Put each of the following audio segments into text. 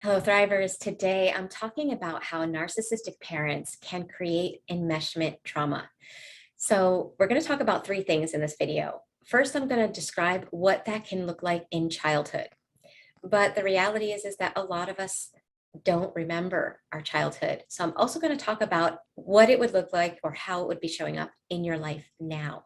Hello, Thrivers. Today, I'm talking about how narcissistic parents can create enmeshment trauma. So we're going to talk about three things in this video. First, I'm going to describe what that can look like in childhood. But the reality is that a lot of us don't remember our childhood. So I'm also going to talk about what it would look like or how it would be showing up in your life now.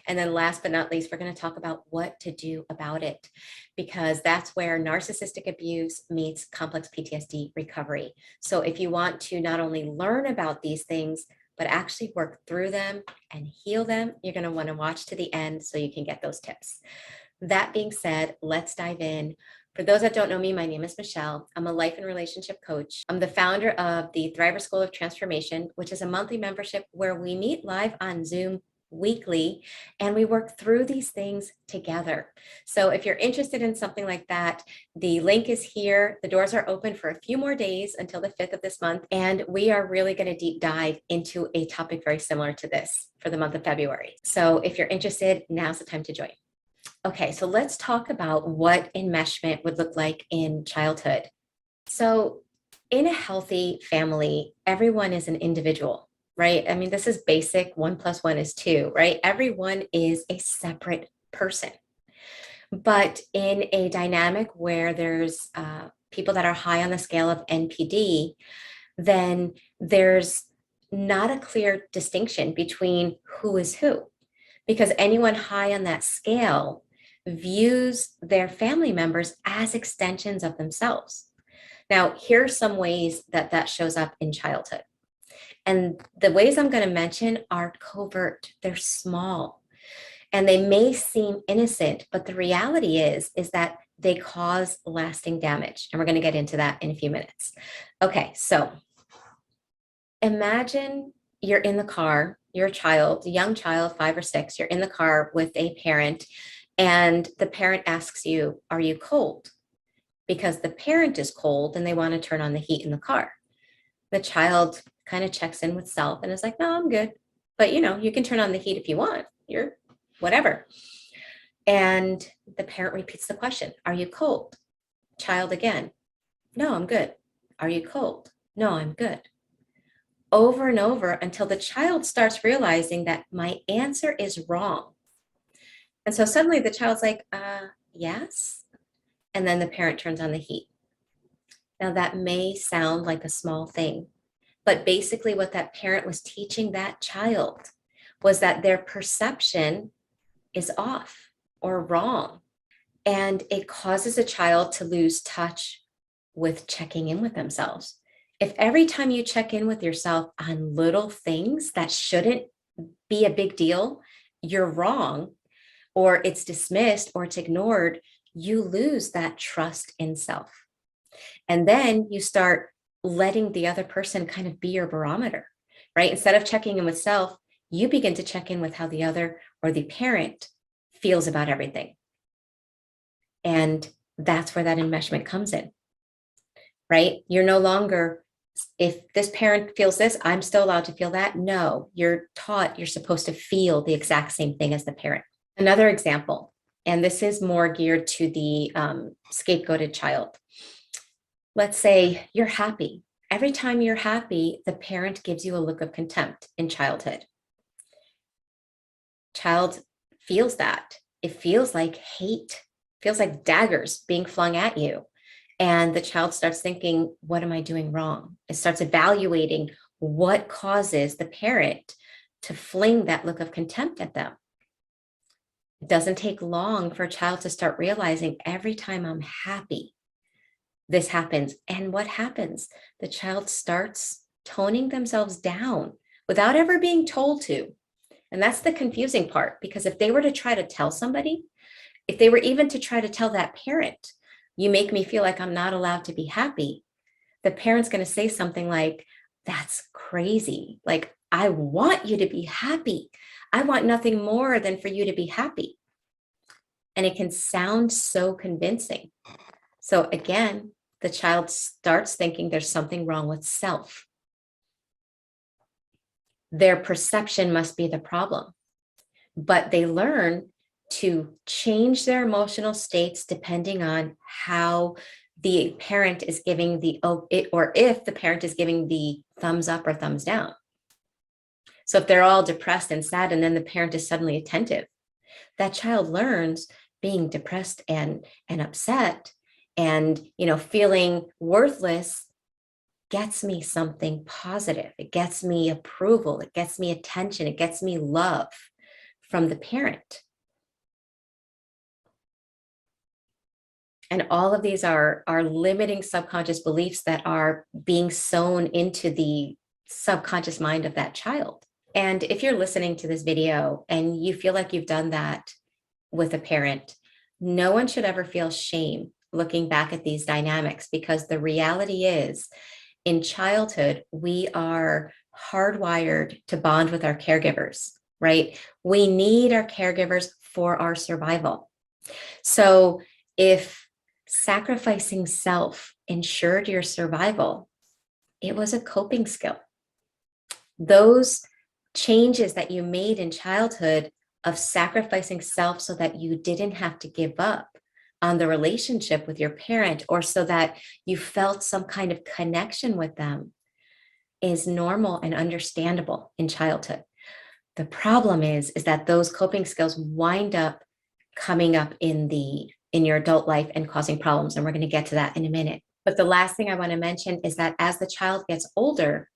And then last but not least, we're going to talk about what to do about it, because that's where narcissistic abuse meets complex PTSD recovery. So if you want to not only learn about these things, but actually work through them and heal them, you're going to want to watch to the end so you can get those tips. That being said, let's dive in. For those that don't know me, my name is Michele. I'm a life and relationship coach. I'm the founder of the Thriver School of Transformation, which is a monthly membership where we meet live on Zoom weekly and we work through these things together. So if you're interested in something like that, the link is here. The doors are open for a few more days until the 5th of this month. And we are really going to deep dive into a topic very similar to this for the month of February. So if you're interested, now's the time to join. Okay, so let's talk about what enmeshment would look like in childhood. So in a healthy family, everyone is an individual, right? I mean, this is basic. 1 + 1 is 2, right? Everyone is a separate person. But in a dynamic where there's people that are high on the scale of NPD, then there's not a clear distinction between who is who, because anyone high on that scale views their family members as extensions of themselves. Now, here are some ways that that shows up in childhood. And the ways I'm going to mention are covert. They're small and they may seem innocent, but the reality is that they cause lasting damage. And we're going to get into that in a few minutes. Okay, so imagine you're in the car, you're a young child, 5 or 6, you're in the car with a parent, and the parent asks you, "Are you cold?" Because the parent is cold and they want to turn on the heat in the car. The child kind of checks in with self and is like, "No, I'm good. But you can turn on the heat if you want. You're whatever." And the parent repeats the question, "Are you cold?" Child again, "No, I'm good." "Are you cold?" "No, I'm good." Over and over until the child starts realizing that my answer is wrong. And so suddenly the child's like, yes. And then the parent turns on the heat. Now that may sound like a small thing, but basically what that parent was teaching that child was that their perception is off or wrong. And it causes a child to lose touch with checking in with themselves. If every time you check in with yourself on little things that shouldn't be a big deal, you're wrong, or it's dismissed or it's ignored, you lose that trust in self. And then you start letting the other person kind of be your barometer, right? Instead of checking in with self, you begin to check in with how the other or the parent feels about everything. And that's where that enmeshment comes in, right? You're no longer, if this parent feels this, I'm still allowed to feel that. No, you're taught you're supposed to feel the exact same thing as the parent. Another example, and this is more geared to the scapegoated child. Let's say you're happy. Every time you're happy, the parent gives you a look of contempt in childhood. Child feels that. It feels like hate, feels like daggers being flung at you. And the child starts thinking, what am I doing wrong? It starts evaluating what causes the parent to fling that look of contempt at them. It doesn't take long for a child to start realizing every time I'm happy, this happens. And what happens? The child starts toning themselves down without ever being told to. And that's the confusing part, because if they were to try to tell somebody, if they were even to try to tell that parent, you make me feel like I'm not allowed to be happy, the parent's going to say something like, that's crazy. Like, I want you to be happy. I want nothing more than for you to be happy. And it can sound so convincing. So again, the child starts thinking there's something wrong with self. Their perception must be the problem. But they learn to change their emotional states depending on how the parent is giving or if the parent is giving the thumbs up or thumbs down. So if they're all depressed and sad, and then the parent is suddenly attentive, that child learns being depressed and upset and, feeling worthless gets me something positive. It gets me approval. It gets me attention. It gets me love from the parent. And all of these are limiting subconscious beliefs that are being sown into the subconscious mind of that child. And if you're listening to this video and you feel like you've done that with a parent, no one should ever feel shame looking back at these dynamics, because the reality is, in childhood, we are hardwired to bond with our caregivers, right? We need our caregivers for our survival. So if sacrificing self ensured your survival, it was a coping skill. Those changes that you made in childhood of sacrificing self so that you didn't have to give up on the relationship with your parent, or so that you felt some kind of connection with them, is normal and understandable in childhood. The problem is that those coping skills wind up coming up in your adult life and causing problems. And we're going to get to that in a minute. But the last thing I want to mention is that as the child gets older,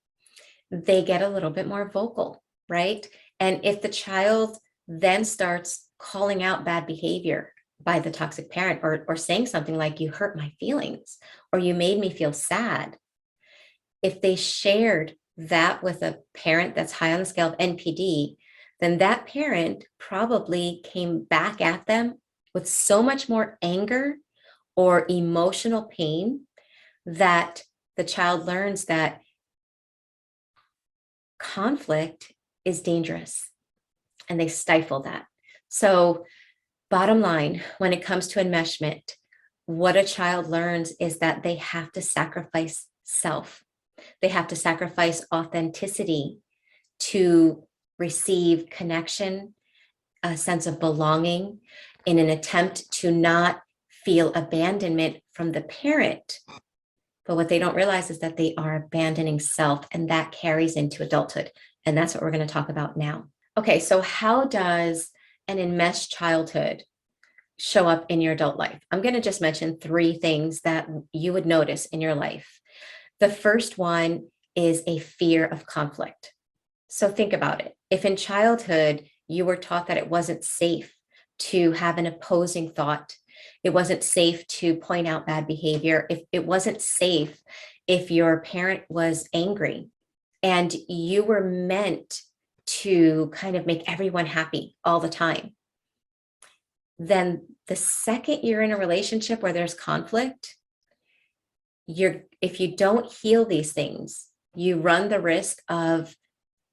they get a little bit more vocal, right? And if the child then starts calling out bad behavior by the toxic parent, or saying something like, "You hurt my feelings," or "You made me feel sad," if they shared that with a parent that's high on the scale of NPD, then that parent probably came back at them with so much more anger or emotional pain that the child learns that conflict is dangerous, and they stifle that. So bottom line, when it comes to enmeshment, what a child learns is that they have to sacrifice self. They have to sacrifice authenticity to receive connection, a sense of belonging, in an attempt to not feel abandonment from the parent. But what they don't realize is that they are abandoning self, and that carries into adulthood. And that's what we're going to talk about now. Okay, so how does an enmeshed childhood show up in your adult life? I'm going to just mention 3 things that you would notice in your life. The first one is a fear of conflict. So think about it. If in childhood you were taught that it wasn't safe to have an opposing thought, it wasn't safe to point out bad behavior, if it wasn't safe if your parent was angry, and you were meant to kind of make everyone happy all the time, then the second you're in a relationship where there's conflict, if you don't heal these things, you run the risk of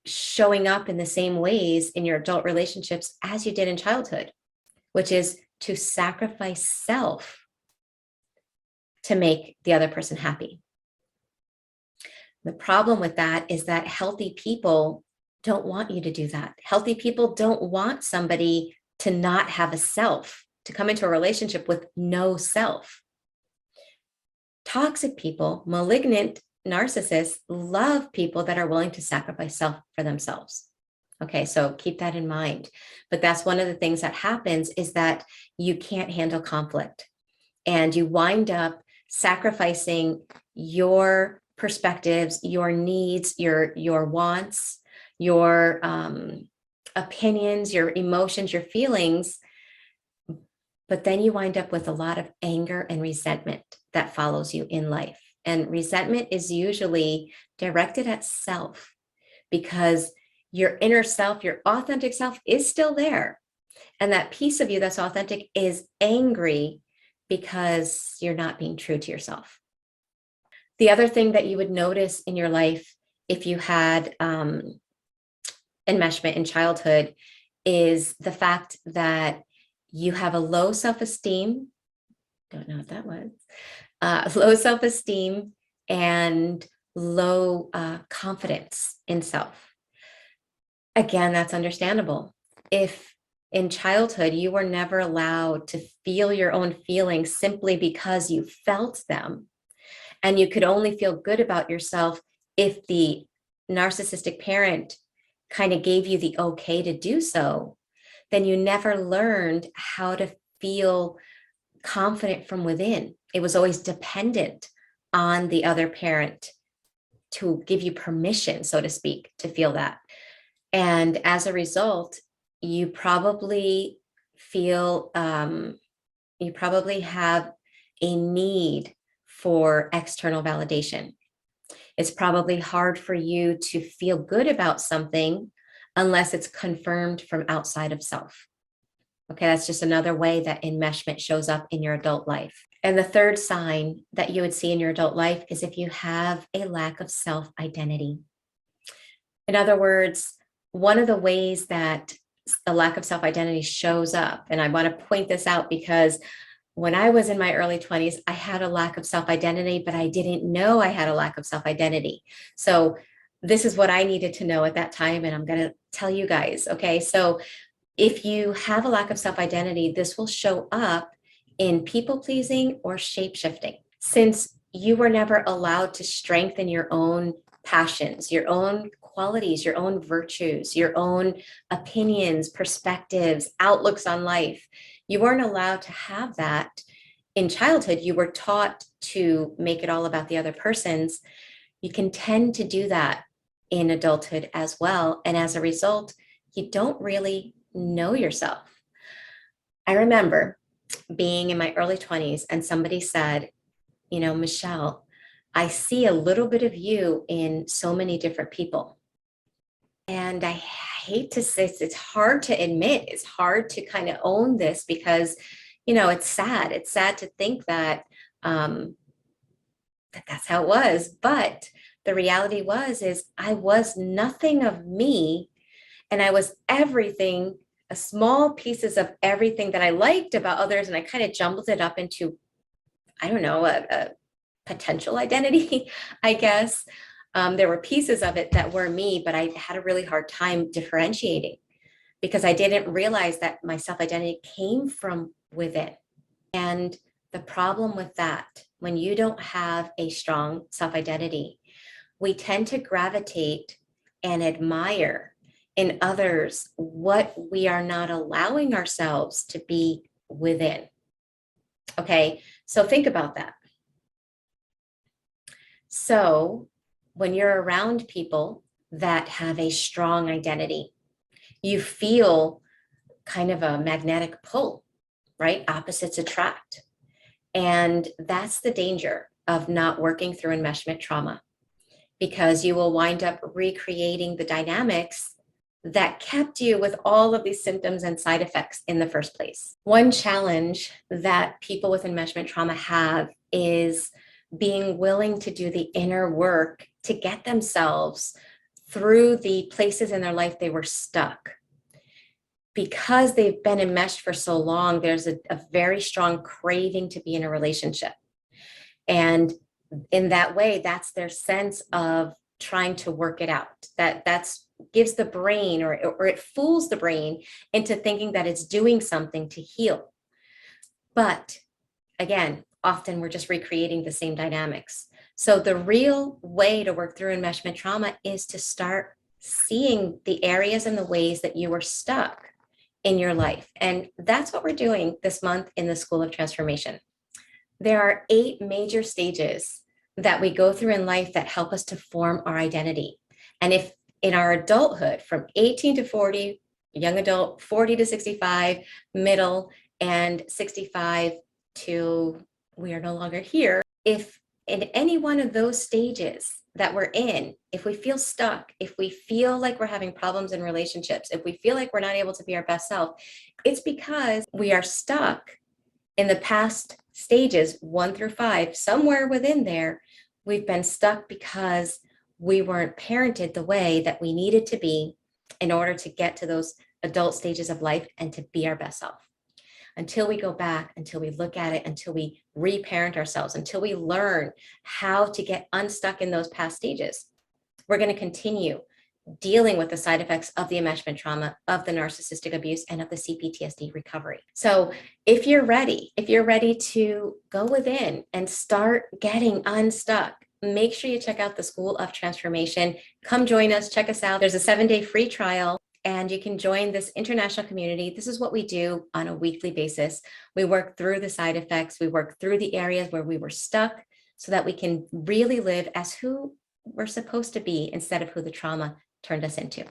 showing up in the same ways in your adult relationships as you did in childhood, which is to sacrifice self to make the other person happy. The problem with that is that healthy people don't want you to do that. Healthy people don't want somebody to not have a self, to come into a relationship with no self. Toxic people, malignant narcissists, love people that are willing to sacrifice self for themselves. Okay, so keep that in mind. But that's one of the things that happens, is that you can't handle conflict, and you wind up sacrificing your perspectives, your needs, your wants, your opinions, your emotions, your feelings. But then you wind up with a lot of anger and resentment that follows you in life. And resentment is usually directed at self, because your inner self, your authentic self, is still there. And that piece of you that's authentic is angry because you're not being true to yourself. The other thing that you would notice in your life if you had enmeshment in childhood is the fact that you have a low self-esteem. Don't know what that was. Low self-esteem and low confidence in self. Again, that's understandable. If In childhood, you were never allowed to feel your own feelings simply because you felt them. And you could only feel good about yourself if the narcissistic parent kind of gave you the okay to do so. Then you never learned how to feel confident from within. It was always dependent on the other parent to give you permission, so to speak, to feel that. And as a result, you probably feel, you probably have a need for external validation. It's probably hard for you to feel good about something unless it's confirmed from outside of self. Okay, that's just another way that enmeshment shows up in your adult life. And the third sign that you would see in your adult life is if you have a lack of self-identity. In other words, one of the ways that a lack of self-identity shows up, and I want to point this out because when I was in my early 20s, I had a lack of self-identity, but I didn't know I had a lack of self-identity. So this is what I needed to know at that time, and I'm going to tell you guys, okay? So if you have a lack of self-identity, this will show up in people-pleasing or shape-shifting. Since you were never allowed to strengthen your own passions, your own qualities, your own virtues, your own opinions, perspectives, outlooks on life, you weren't allowed to have that in childhood. You were taught to make it all about the other person's. You can tend to do that in adulthood as well. And as a result, you don't really know yourself. I remember being in my early 20s and somebody said, you know, Michele, I see a little bit of you in so many different people. And I hate to say, it's hard to admit, it's hard to kind of own this because, you know, it's sad. It's sad to think that, that's how it was. But the reality is I was nothing of me and I was everything, a small pieces of everything that I liked about others. And I kind of jumbled it up into, I don't know, a potential identity, I guess. There were pieces of it that were me, but I had a really hard time differentiating because I didn't realize that my self-identity came from within. And the problem with that, when you don't have a strong self-identity, we tend to gravitate and admire in others what we are not allowing ourselves to be within. Okay, so think about that. So when you're around people that have a strong identity, you feel kind of a magnetic pull, right? Opposites attract. And that's the danger of not working through enmeshment trauma, because you will wind up recreating the dynamics that kept you with all of these symptoms and side effects in the first place. One challenge that people with enmeshment trauma have is being willing to do the inner work to get themselves through the places in their life they were stuck. Because they've been enmeshed for so long, there's a very strong craving to be in a relationship. And in that way, that's their sense of trying to work it out. That's gives the brain, or it fools the brain into thinking that it's doing something to heal. But again, often we're just recreating the same dynamics. So the real way to work through enmeshment trauma is to start seeing the areas and the ways that you were stuck in your life. And that's what we're doing this month in the School of Transformation. There are 8 major stages that we go through in life that help us to form our identity. And if in our adulthood, from 18 to 40, young adult, 40 to 65, middle, and 65 to we are no longer here, if in any one of those stages that we're in, if we feel stuck, if we feel like we're having problems in relationships, if we feel like we're not able to be our best self, it's because we are stuck in the past stages 1 through 5, somewhere within there. We've been stuck because we weren't parented the way that we needed to be in order to get to those adult stages of life and to be our best self. Until we go back, until we look at it, until we reparent ourselves, until we learn how to get unstuck in those past stages, we're going to continue dealing with the side effects of the enmeshment trauma, of the narcissistic abuse, and of the cptsd recovery. So if you're ready to go within and start getting unstuck, make sure you check out the School of Transformation. Come join us, check us out. There's a 7-day free trial, and you can join this international community. This is what we do on a weekly basis. We work through the side effects. We work through the areas where we were stuck so that we can really live as who we're supposed to be instead of who the trauma turned us into.